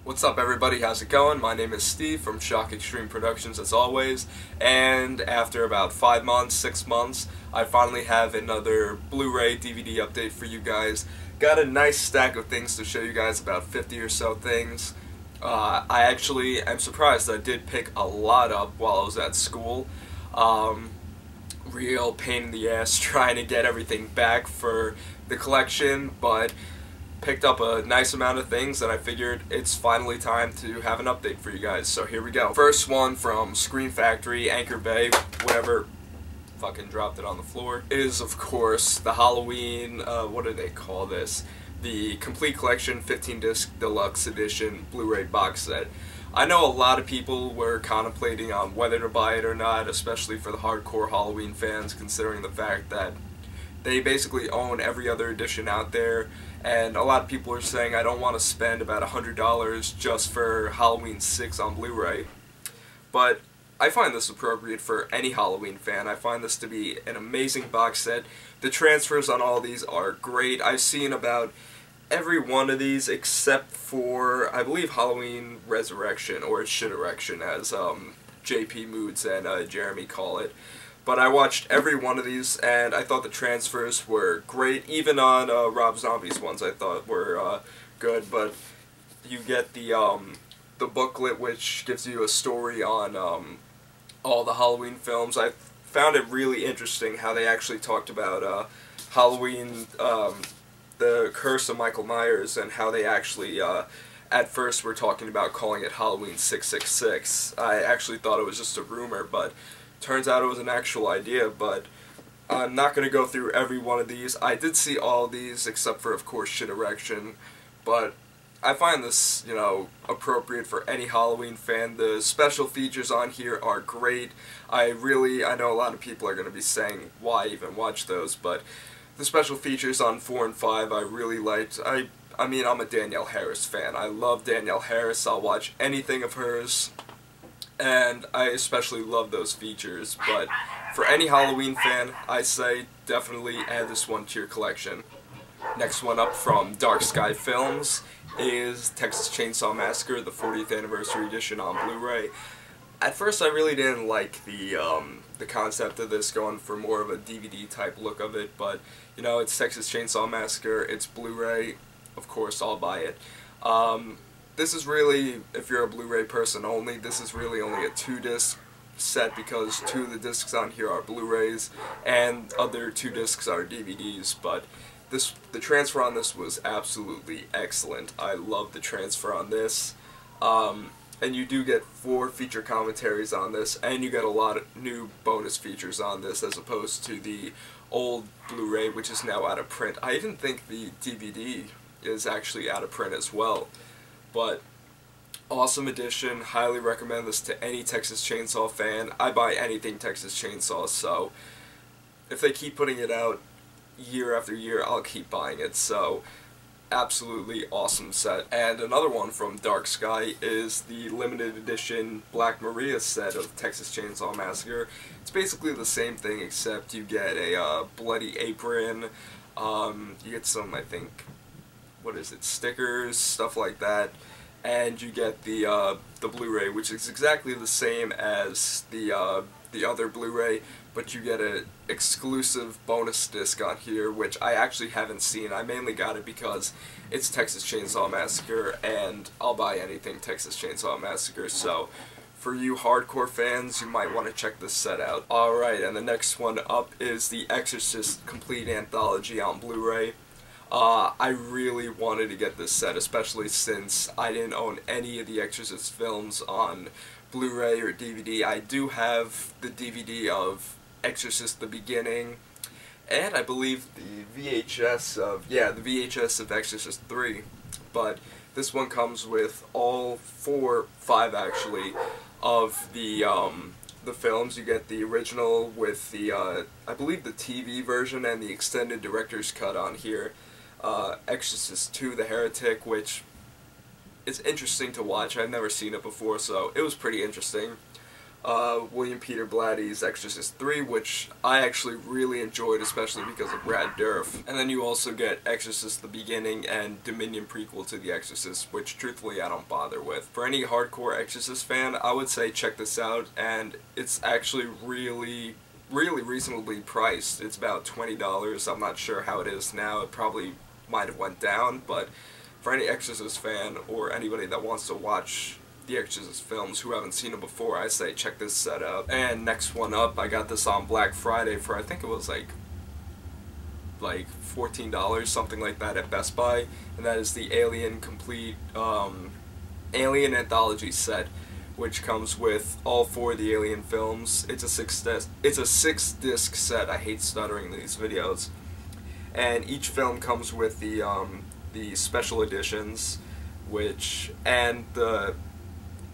What's up everybody, how's it going? My name is Steve from Shock Extreme Productions as always, and after about 5 months, 6 months, I finally have another Blu-ray DVD update for you guys. Got a nice stack of things to show you guys, about 50 or so things. I actually am surprised I did pick a lot up while I was at school. Real pain in the ass trying to get everything back for the collection, but picked up a nice amount of things and I figured it's finally time to have an update for you guys, so here we go. First one from Scream Factory, Anchor Bay, whatever, fucking dropped it on the floor, is of course the Halloween, what do they call this? The Complete Collection 15-disc Deluxe Edition Blu-ray box set. I know a lot of people were contemplating on whether to buy it or not, especially for the hardcore Halloween fans, considering the fact that they basically own every other edition out there, and a lot of people are saying I don't want to spend about $100 just for Halloween 6 on Blu-ray. But I find this appropriate for any Halloween fan. I find this to be an amazing box set. The transfers on all these are great. I've seen about every one of these except for, I believe, Halloween Resurrection, or Shit-erection as JP Moods and Jeremy call it. But I watched every one of these, and I thought the transfers were great. Even on Rob Zombie's ones I thought were good, but you get the booklet, which gives you a story on all the Halloween films. I found it really interesting how they actually talked about Halloween, the Curse of Michael Myers, and how they actually at first were talking about calling it Halloween 666. I actually thought it was just a rumor, but turns out it was an actual idea. But I'm not going to go through every one of these. I did see all of these except for, of course, Shit-erection, but I find this, you know, appropriate for any Halloween fan. The special features on here are great. I know a lot of people are going to be saying, why even watch those, but the special features on 4 and 5 I really liked. I mean, I'm a Danielle Harris fan. I love Danielle Harris. I'll watch anything of hers, and I especially love those features. But for any Halloween fan, I say definitely add this one to your collection. Next one up from Dark Sky Films is Texas Chainsaw Massacre, the 40th Anniversary Edition on Blu-ray. At first I really didn't like the concept of this, going for more of a DVD type look of it, but you know, it's Texas Chainsaw Massacre, it's Blu-ray, of course I'll buy it. This is really, if you're a Blu-ray person only, this is really only a 2-disc set because 2 of the discs on here are Blu-rays and other 2 discs are DVDs, but the transfer on this was absolutely excellent. I love the transfer on this. And you do get 4 feature commentaries on this, and you get a lot of new bonus features on this as opposed to the old Blu-ray, which is now out of print. I even think the DVD is actually out of print as well. But awesome edition, highly recommend this to any Texas Chainsaw fan. I buy anything Texas Chainsaw, so if they keep putting it out year after year, I'll keep buying it. So absolutely awesome set. And another one from Dark Sky is the limited edition Black Maria set of Texas Chainsaw Massacre. It's basically the same thing except you get a bloody apron, you get some, I think, what is it, stickers, stuff like that, and you get the Blu-ray, which is exactly the same as the other Blu-ray, but you get an exclusive bonus disc on here, which I actually haven't seen. I mainly got it because it's Texas Chainsaw Massacre, and I'll buy anything Texas Chainsaw Massacre, so for you hardcore fans, you might want to check this set out. Alright, and the next one up is the Exorcist Complete Anthology on Blu-ray. I really wanted to get this set, especially since I didn't own any of the Exorcist films on Blu-ray or DVD. I do have the DVD of Exorcist the Beginning, and I believe the VHS of Exorcist 3, but this one comes with all 5 actually of the films. You get the original with the I believe the TV version and the extended director's cut on here. Exorcist 2, the Heretic, which is interesting to watch. I've never seen it before, so it was pretty interesting. William Peter Blatty's Exorcist 3, which I actually really enjoyed, especially because of Brad Dourif. And then you also get Exorcist the Beginning and Dominion prequel to The Exorcist, which truthfully I don't bother with. For any hardcore Exorcist fan, I would say check this out, and it's actually really reasonably priced. It's about $20. I'm not sure how it is now. It probably might have went down, but for any Exorcist fan or anybody that wants to watch the Exorcist films who haven't seen them before, I say check this set out. And next one up, I got this on Black Friday for, I think it was like $14, something like that, at Best Buy, and that is the Alien Complete Alien Anthology set, which comes with all 4 of the Alien films. It's a 6-disc set. I hate stuttering these videos. And each film comes with the special editions, and the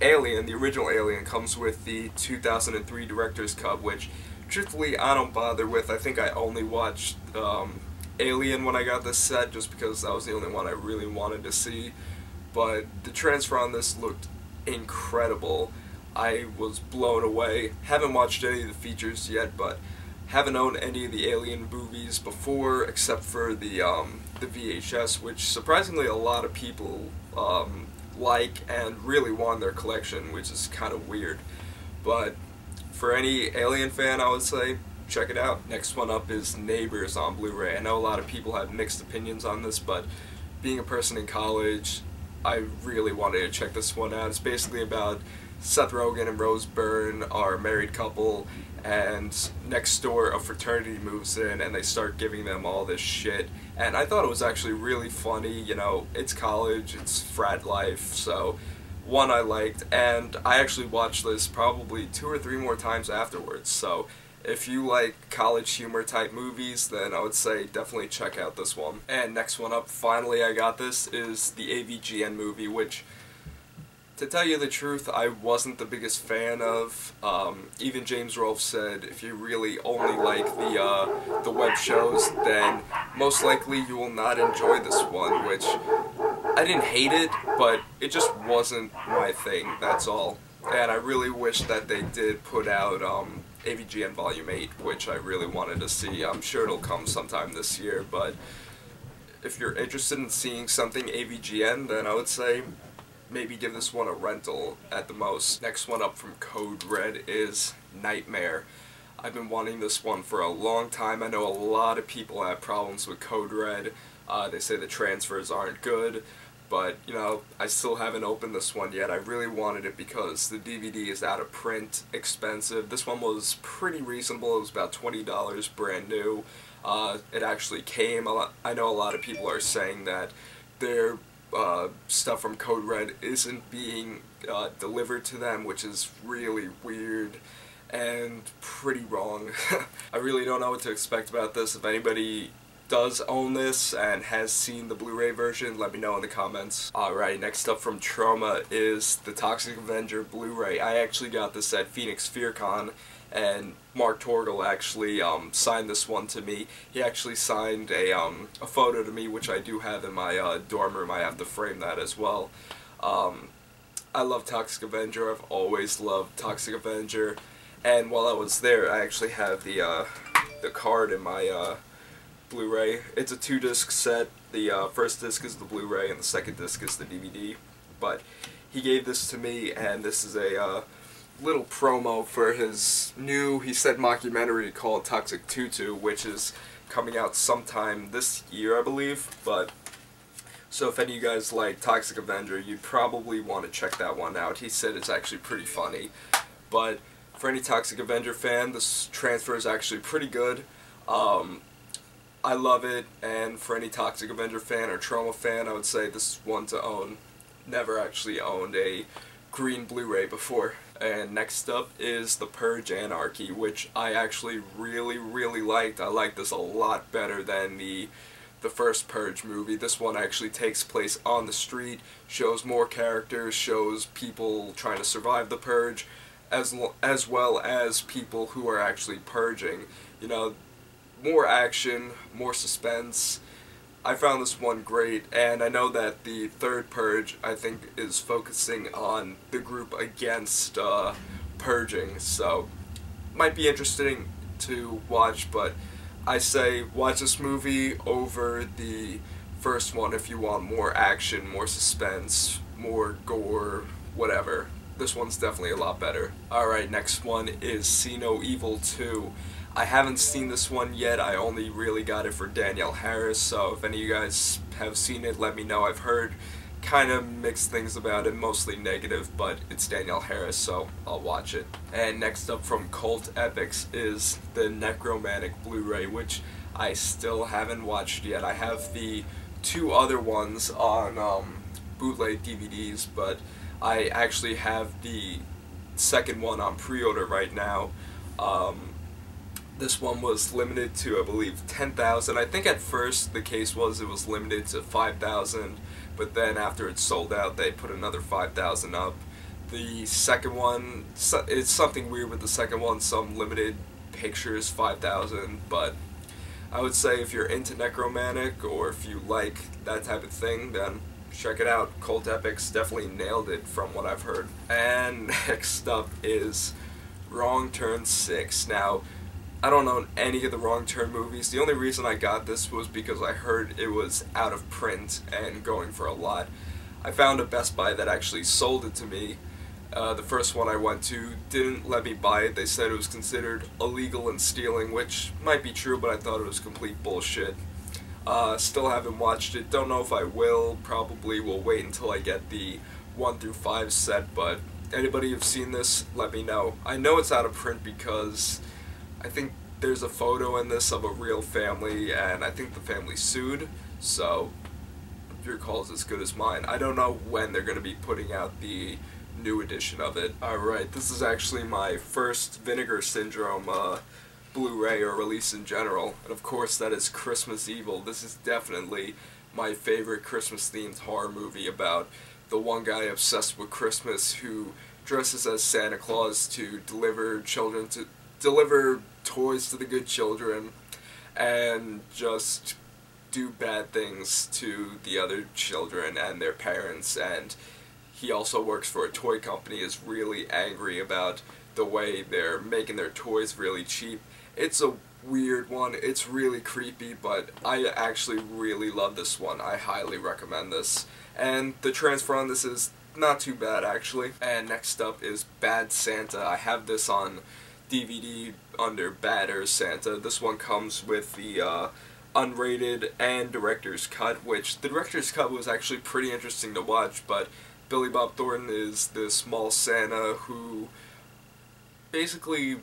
Alien, the original Alien, comes with the 2003 Director's Cut, which truthfully I don't bother with. I think I only watched Alien when I got this set, just because that was the only one I really wanted to see. But the transfer on this looked incredible. I was blown away. Haven't watched any of the features yet, but haven't owned any of the Alien movies before, except for the VHS, which surprisingly a lot of people like and really want in their collection, which is kind of weird. But for any Alien fan, I would say check it out. Next one up is Neighbors on Blu-ray. I know a lot of people have mixed opinions on this, but being a person in college, I really wanted to check this one out. It's basically about Seth Rogen and Rose Byrne are a married couple, and next door a fraternity moves in and they start giving them all this shit. And I thought it was actually really funny. You know, it's college, it's frat life, so one I liked, and I actually watched this probably 2 or 3 more times afterwards. So if you like college humor type movies, then I would say definitely check out this one. And next one up, finally I got this, is the AVGN movie, which, to tell you the truth, I wasn't the biggest fan of. Even James Rolfe said if you really only like the web shows, then most likely you will not enjoy this one, which I didn't hate it, but it just wasn't my thing, that's all. And I really wish that they did put out AVGN Volume 8, which I really wanted to see. I'm sure it'll come sometime this year, but if you're interested in seeing something AVGN, then I would say maybe give this one a rental at the most. Next one up from Code Red is Nightmare. I've been wanting this one for a long time. I know a lot of people have problems with Code Red. They say the transfers aren't good, but you know, I still haven't opened this one yet. I really wanted it because the DVD is out of print, expensive. This one was pretty reasonable. It was about $20 brand new. It actually came. I know a lot of people are saying that their stuff from Code Red isn't being delivered to them, which is really weird and pretty wrong. I really don't know what to expect about this. If anybody does own this and has seen the Blu-ray version, let me know in the comments. Alright, next up from Troma is the Toxic Avenger Blu-ray. I actually got this at Phoenix FearCon, and Mark Torgel actually signed this one to me. He actually signed a photo to me, which I do have in my dorm room. I have to frame that as well. I love Toxic Avenger. I've always loved Toxic Avenger, and while I was there, I actually have the card in my Blu-ray. It's a 2-disc set. The first disc is the Blu-ray, and the second disc is the DVD. But he gave this to me, and this is a little promo for his new, he said, mockumentary called Toxic Tutu, which is coming out sometime this year, I believe. But so if any of you guys like Toxic Avenger, you'd probably want to check that one out. He said it's actually pretty funny. But for any Toxic Avenger fan, this transfer is actually pretty good. I love it, and for any Toxic Avenger fan or Troma fan, I would say this is one to own. Never actually owned a green Blu-ray before. And next up is the Purge Anarchy, which I actually really liked. I like this a lot better than the first Purge movie. This one actually takes place on the street, shows more characters, shows people trying to survive the Purge, as well as people who are actually purging. You know, more action, more suspense. I found this one great, and I know that the third Purge, I think, is focusing on the group against purging, so might be interesting to watch, but I say watch this movie over the first one if you want more action, more suspense, more gore, whatever. This one's definitely a lot better. Alright, next one is See No Evil 2. I haven't seen this one yet. I only really got it for Danielle Harris, so if any of you guys have seen it, let me know. I've heard kind of mixed things about it, mostly negative, but it's Danielle Harris, so I'll watch it. And next up from Cult Epics is the Necromantic Blu-ray, which I still haven't watched yet. I have the 2 other ones on bootleg DVDs, but I actually have the second one on pre-order right now. This one was limited to, I believe, 10,000. I think at first the case was it was limited to 5,000, but then after it sold out, they put another 5,000 up. The second one, it's something weird with the second one, some limited pictures, 5,000, but I would say if you're into Necromantic, or if you like that type of thing, then check it out. Cult Epics definitely nailed it from what I've heard. And next up is Wrong Turn 6. Now, I don't own any of the Wrong Turn movies. The only reason I got this was because I heard it was out of print and going for a lot. I found a Best Buy that actually sold it to me. The first one I went to didn't let me buy it. They said it was considered illegal and stealing, which might be true, but I thought it was complete bullshit. Still haven't watched it. Don't know if I will. Probably will wait until I get the 1 through 5 set, but anybody who's seen this, let me know. I know it's out of print because I think there's a photo in this of a real family, and I think the family sued, so your call is as good as mine. I don't know when they're going to be putting out the new edition of it. Alright, this is actually my first Vinegar Syndrome Blu-ray or release in general, and of course that is Christmas Evil. This is definitely my favorite Christmas-themed horror movie about the one guy obsessed with Christmas who dresses as Santa Claus to deliver toys to the good children and just do bad things to the other children and their parents. And he also works for a toy company, is really angry about the way they're making their toys really cheap. It's a weird one, it's really creepy, but I actually really love this one. I highly recommend this. And the transfer on this is not too bad, actually. And next up is Bad Santa. I have this on DVD under Badder Santa. This one comes with the unrated and director's cut, which the director's cut was actually pretty interesting to watch, but Billy Bob Thornton is this mall Santa who basically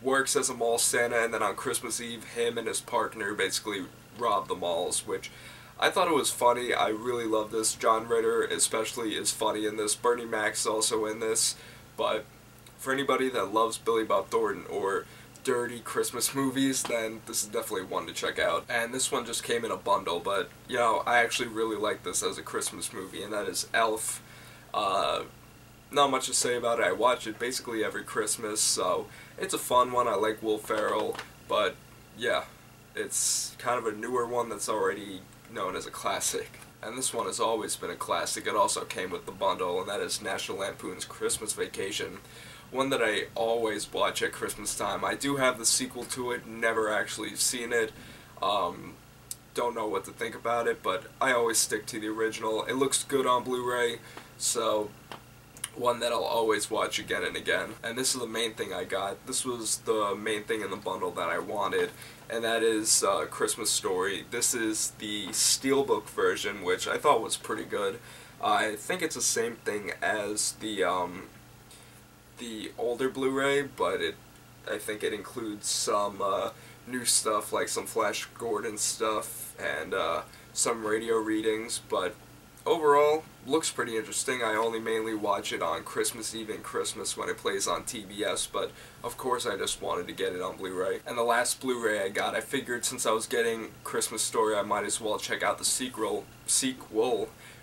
works as a mall Santa, and then on Christmas Eve, him and his partner basically rob the malls, which I thought it was funny. I really love this. John Ritter especially is funny in this. Bernie Mac's is also in this, but for anybody that loves Billy Bob Thornton or dirty Christmas movies, then this is definitely one to check out. And this one just came in a bundle, but, you know, I actually really like this as a Christmas movie, and that is Elf. Not much to say about it. I watch it basically every Christmas, so it's a fun one. I like Will Ferrell, but yeah, it's kind of a newer one that's already known as a classic. And this one has always been a classic. It also came with the bundle, and that is National Lampoon's Christmas Vacation. One that I always watch at Christmas time. I do have the sequel to it, never actually seen it. Don't know what to think about it, but I always stick to the original. It looks good on Blu-ray, so one that I'll always watch again and again. And this is the main thing I got. This was the main thing in the bundle that I wanted, and that is Christmas Story. This is the Steelbook version, which I thought was pretty good. I think it's the same thing as the older Blu-ray, but I think it includes some new stuff, like some Flash Gordon stuff and some radio readings, but overall, looks pretty interesting. I only mainly watch it on Christmas Eve and Christmas when it plays on TBS, but of course I just wanted to get it on Blu-ray. And the last Blu-ray I got, I figured since I was getting Christmas Story, I might as well check out the sequel,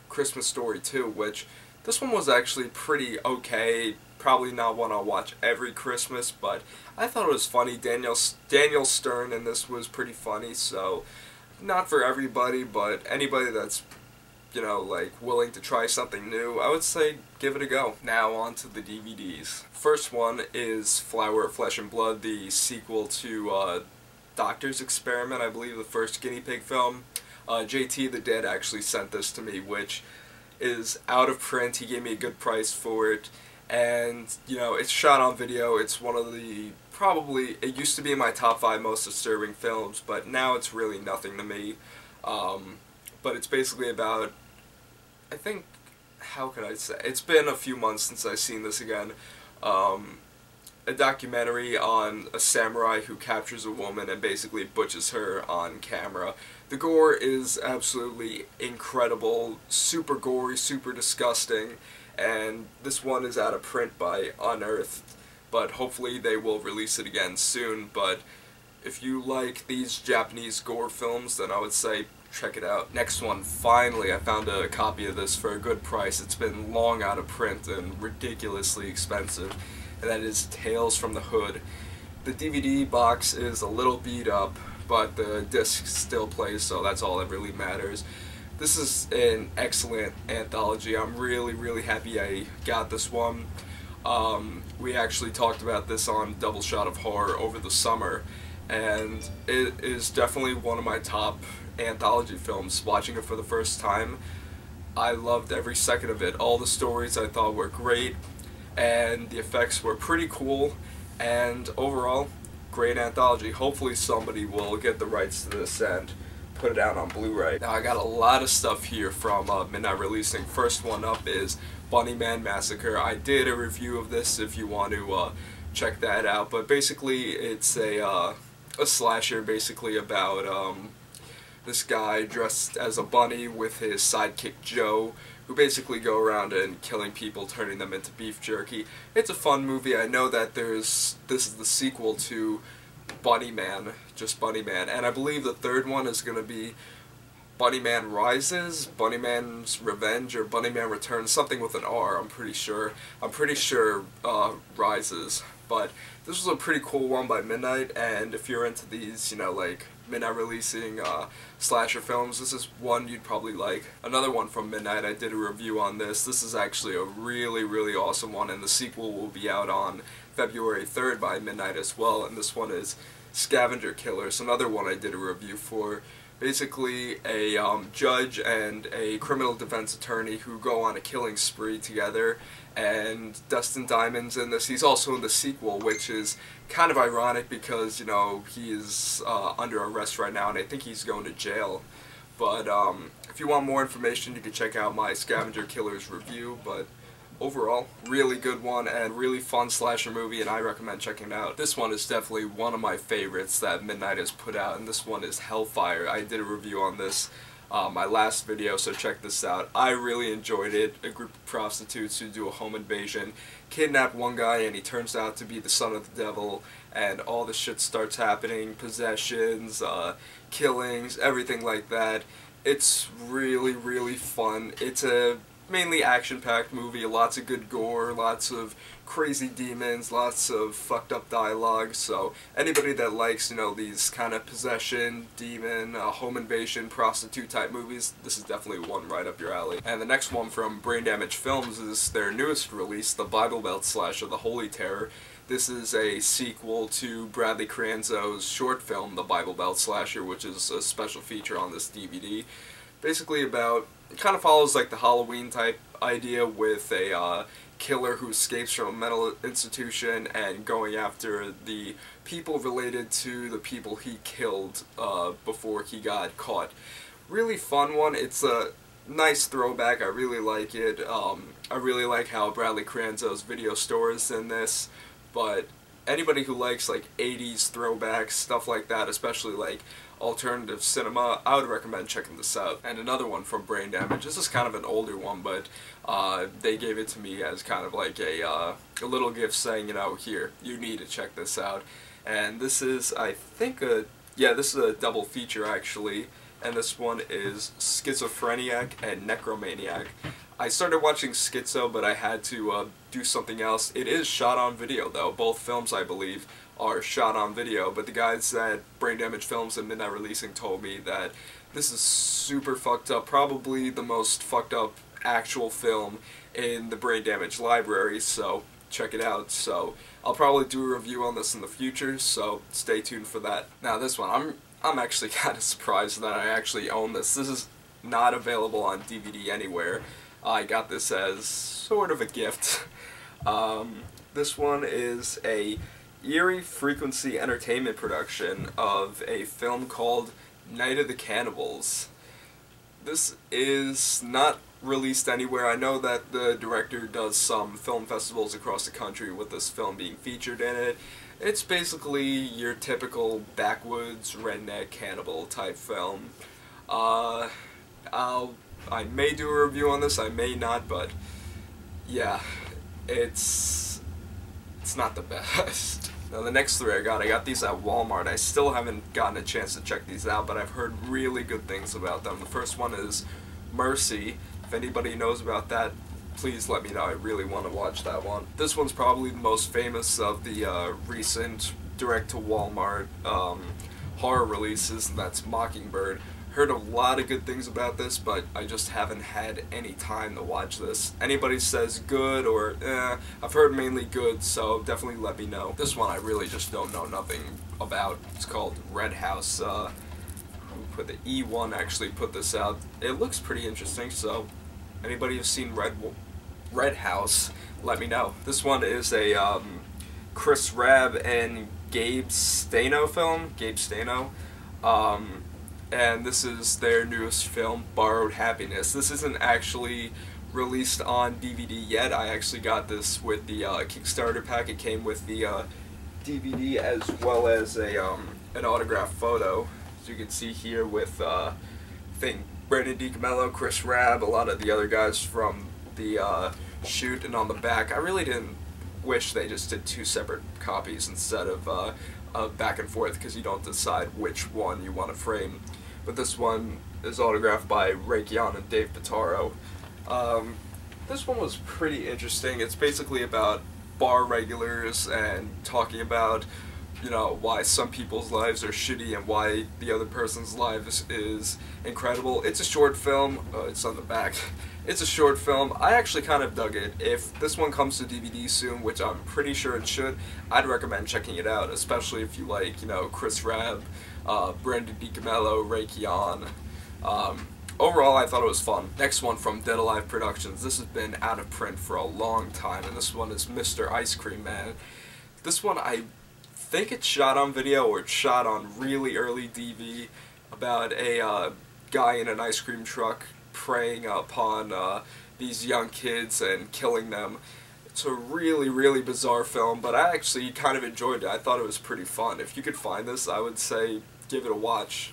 Christmas Story 2, which this one was actually pretty okay. Probably not one I'll watch every Christmas, but I thought it was funny. Daniel Stern in this was pretty funny, so not for everybody, but anybody that's you know, like, willing to try something new, I would say give it a go. Now on to the DVDs. First one is Flower of Flesh and Blood, the sequel to Doctor's Experiment, I believe the first guinea pig film. JT the Dead actually sent this to me, which is out of print. He gave me a good price for it, and you know, it's shot on video. It's one of the, probably, it used to be in my top 5 most disturbing films, but now it's really nothing to me. But it's basically about, I think, how could I say, it's been a few months since I've seen this again. A documentary on a samurai who captures a woman and basically butchers her on camera. The gore is absolutely incredible, super gory, super disgusting, and this one is out of print by Unearthed, but hopefully they will release it again soon. But if you like these Japanese gore films, then I would say check it out. Next one, finally I found a copy of this for a good price. It's been long out of print and ridiculously expensive, and that is Tales from the Hood. The DVD box is a little beat up, but the disc still plays, so that's all that really matters. This is an excellent anthology. I'm really happy I got this one. We actually talked about this on Double Shot of Horror over the summer, and it is definitely one of my top anthology films. Watching it for the first time, I loved every second of it. All the stories I thought were great, and the effects were pretty cool, and overall, great anthology. Hopefully somebody will get the rights to this and put it out on Blu-ray. Now I got a lot of stuff here from Midnight Releasing. First one up is Man Massacre. I did a review of this if you want to check that out, but basically it's a slasher basically about this guy dressed as a bunny with his sidekick Joe, who basically go around and killing people, turning them into beef jerky. It's a fun movie. I know that this is the sequel to Bunnyman, just Bunnyman, and I believe the third one is going to be Bunnyman Rises, Bunnyman's Revenge, or Bunnyman Returns, something with an R, I'm pretty sure. Rises. But this was a pretty cool one by Midnight, and if you're into these, you know, like, Midnight Releasing slasher films, this is one you'd probably like. Another one from Midnight, I did a review on this. This is actually a really awesome one, and the sequel will be out on February 3rd by Midnight as well, and this one is Scavenger Killers, another one I did a review for. Basically a judge and a criminal defense attorney who go on a killing spree together, and Dustin Diamond's in this. He's also in the sequel, which is kind of ironic because, you know, he is under arrest right now and I think he's going to jail. But if you want more information, you can check out my Scavenger Killers review. But overall, really good one and really fun slasher movie, and I recommend checking it out. This one is definitely one of my favorites that Midnight has put out, and this one is Hellfire. I did a review on this my last video, so check this out. I really enjoyed it. A group of prostitutes who do a home invasion kidnap one guy, and he turns out to be the son of the devil, and all the shit starts happening, possessions, killings, everything like that. It's really fun. It's a mainly action-packed movie, lots of good gore, lots of crazy demons, lots of fucked up dialogue, so anybody that likes, you know, these kind of possession, demon, home invasion, prostitute type movies, this is definitely one right up your alley. And the next one from Brain Damage Films is their newest release, the Bible Belt slasher, The Holy Terror. This is a sequel to Bradley Cranzo's short film, The Bible Belt Slasher, which is a special feature on this DVD. Basically about, it kind of follows like the Halloween type idea with a killer who escapes from a mental institution and going after the people related to the people he killed before he got caught. Really fun one. It's a nice throwback. I really like it. I really like how Bradley Cranzo's video store is in this, but anybody who likes like 80s throwbacks, stuff like that, especially like alternative cinema, I would recommend checking this out. And another one from Brain Damage. This is kind of an older one, but they gave it to me as kind of like a little gift saying, you know, here, you need to check this out. And this is, I think, this is a double feature actually, and this one is Schizophrenia and Necromantic. I started watching Schizo, but I had to do something else. It is shot on video though. Both films, I believe, are shot on video, but the guys at Brain Damage Films and Midnight Releasing told me that This is super fucked up, probably the most fucked up actual film in the Brain Damage library, so check it out. So I'll probably do a review on this in the future, so stay tuned for that. Now this one, I'm actually kind of surprised that I actually own this. This is not available on DVD anywhere. I got this as sort of a gift. This one is a Eerie Frequency Entertainment production of a film called Night of the Cannibals. This is not released anywhere. I know that the director does some film festivals across the country with this film being featured in it. It's basically your typical backwoods redneck cannibal type film. I may do a review on this, I may not, but yeah, it's not the best. Now the next three I got these at Walmart. I still haven't gotten a chance to check these out, but I've heard really good things about them. The first one is Mercy. If anybody knows about that, please let me know. I really want to watch that one. This one's probably the most famous of the recent direct-to-Walmart horror releases, and that's Mockingbird. Heard a lot of good things about this, but I just haven't had any time to watch this. Anybody says good or I've heard mainly good, so definitely let me know. This one I really just don't know nothing about. It's called Red House. Who put the E1 actually put this out. It looks pretty interesting, so anybody who's seen Red House, let me know. This one is a Chris Rabb and Gabe Stano film. Gabe Stano. And this is their newest film, Borrowed Happiness. This isn't actually released on DVD yet. I actually got this with the Kickstarter pack. It came with the DVD as well as an autographed photo. As you can see here with I think Brandon DiCamillo, Chris Rabb, a lot of the other guys from the shoot, and on the back, I really didn't wish they just did two separate copies instead of back and forth, because you don't decide which one you want to frame. But this one is autographed by Rakion and Dave Pitaro. This one was pretty interesting. It's basically about bar regulars and talking about, you know, why some people's lives are shitty and why the other person's lives is incredible. It's a short film. It's on the back. It's a short film. I actually kind of dug it. If this one comes to DVD soon, which I'm pretty sure it should, I'd recommend checking it out, especially if you like, you know, Chris Rabb, Brandon DiCamillo, Rakion. Overall, I thought it was fun. Next one from Dead Alive Productions. This has been out of print for a long time, and this one is Mr. Ice Cream Man. This one, I think it's shot on video or it's shot on really early DV, about a guy in an ice cream truck preying upon these young kids and killing them. It's a really, really bizarre film, but I actually kind of enjoyed it. I thought it was pretty fun. If you could find this, I would say give it a watch.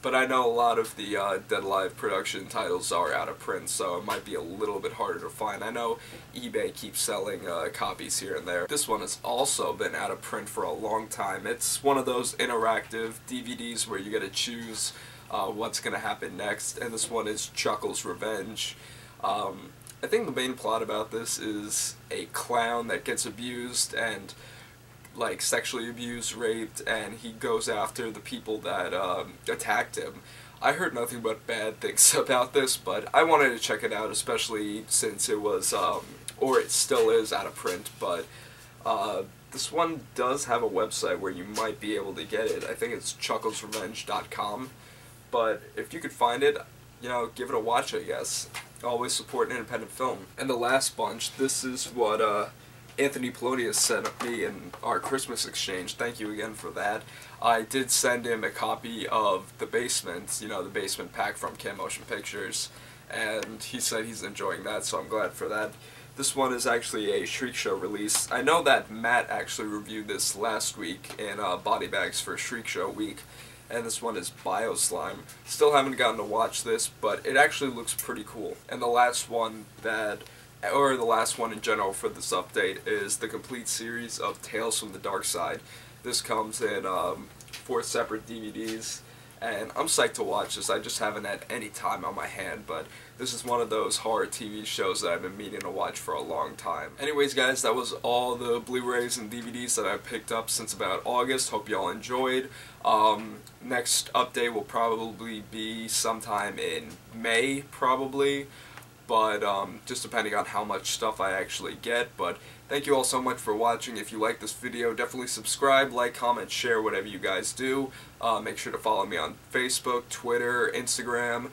But I know a lot of the Dead Alive production titles are out of print, so it might be a little bit harder to find. I know eBay keeps selling copies here and there. This one has also been out of print for a long time. It's one of those interactive DVDs where you get to choose what's going to happen next, and this one is Chuckles' Revenge. I think the main plot about this is a clown that gets abused and like sexually abused, raped, and he goes after the people that attacked him. I heard nothing but bad things about this, but I wanted to check it out, especially since it was, or it still is, out of print, but this one does have a website where you might be able to get it. I think it's chucklesrevenge.com, but if you could find it, you know, give it a watch, I guess. Always support an independent film. And the last bunch, this is what Anthony Polonius sent me in our Christmas exchange. Thank you again for that. I did send him a copy of The Basement, you know, the Basement pack from Cam Motion Pictures, and he said he's enjoying that, so I'm glad for that. This one is actually a Shriek Show release. I know that Matt actually reviewed this last week in Body Bags for Shriek Show week, and this one is Bioslime. Still haven't gotten to watch this, but it actually looks pretty cool. And the last one or the last one in general for this update, is the complete series of Tales from the Dark Side. This comes in 4 separate DVDs, and I'm psyched to watch this. I just haven't had any time on my hand, but this is one of those horror TV shows that I've been meaning to watch for a long time. Anyways guys, that was all the Blu-rays and DVDs that I picked up since about August. Hope y'all enjoyed. Next update will probably be sometime in May, probably, but just depending on how much stuff I actually get. But thank you all so much for watching. If you like this video, definitely subscribe, like, comment, share, whatever you guys do. Make sure to follow me on Facebook, Twitter, Instagram.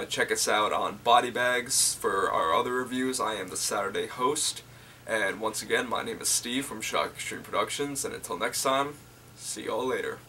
Check us out on Body Bags for our other reviews. I am the Saturday host. And once again, my name is Steve from Shock Extreme Productions, and until next time, see y'all later.